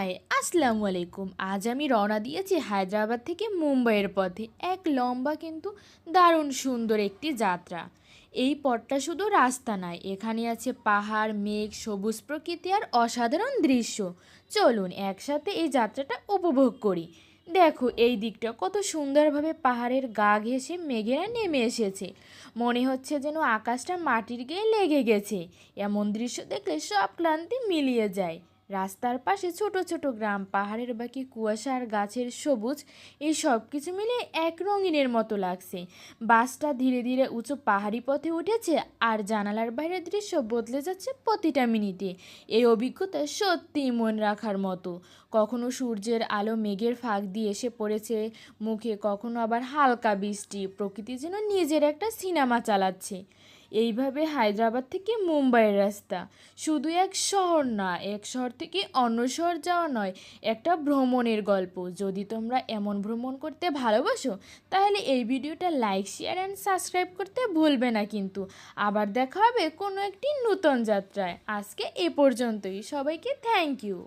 High, আসসালামু আলাইকুম। আজ আমি রওনা দিয়েছি হায়দ্রাবাদ থেকে মুম্বাইয়ের পথে। এক লম্বা কিন্তু দারুণ সুন্দর একটি যাত্রা। এই পথটা শুধু রাস্তা নয়, এখানে আছে পাহাড়, মেঘ, সবুজ প্রকৃতি আর অসাধারণ দৃশ্য। চলুন একসাথে এই যাত্রাটা উপভোগ করি। দেখো এই দিকটা কত সুন্দরভাবে পাহাড়ের গা ঘেঁষে মেঘেরা নেমে এসেছে। মনে হচ্ছে যেন আকাশটা মাটির গায়ে লেগে গেছে। এমন দৃশ্য দেখলে সব ক্লান্তি মিলিয়ে যায়। রাস্তার পাশে ছোট ছোট গ্রাম, পাহাড়ের বাকি কুয়াশা আর গাছের সবুজ, এই সব কিছু মিলে এক রঙিনের মতো লাগছে। বাসটা ধীরে ধীরে উঁচু পাহাড়ি পথে উঠেছে আর জানালার বাইরের দৃশ্য বদলে যাচ্ছে প্রতিটা মিনিটে। এই অভিজ্ঞতা সত্যিই মন রাখার মতো। কখনো সূর্যের আলো মেঘের ফাঁক দিয়ে এসে পড়েছে মুখে, কখনো আবার হালকা বৃষ্টি। প্রকৃতি যেন নিজের একটা সিনেমা চালাচ্ছে। এইভাবে হায়দ্রাবাদ থেকে মুম্বাইয়ের রাস্তা শুধু এক শহর না, এক শহর থেকে অন্য শহর যাওয়া নয়, একটা ভ্রমণের গল্প। যদি তোমরা এমন ভ্রমণ করতে ভালোবাসো তাহলে এই ভিডিওটা লাইক, শেয়ার অ্যান্ড সাবস্ক্রাইব করতে ভুলবে না কিন্তু। আবার দেখা হবে কোনো একটি নতুন যাত্রায়। আজকে এ পর্যন্তই। সবাইকে থ্যাংক ইউ।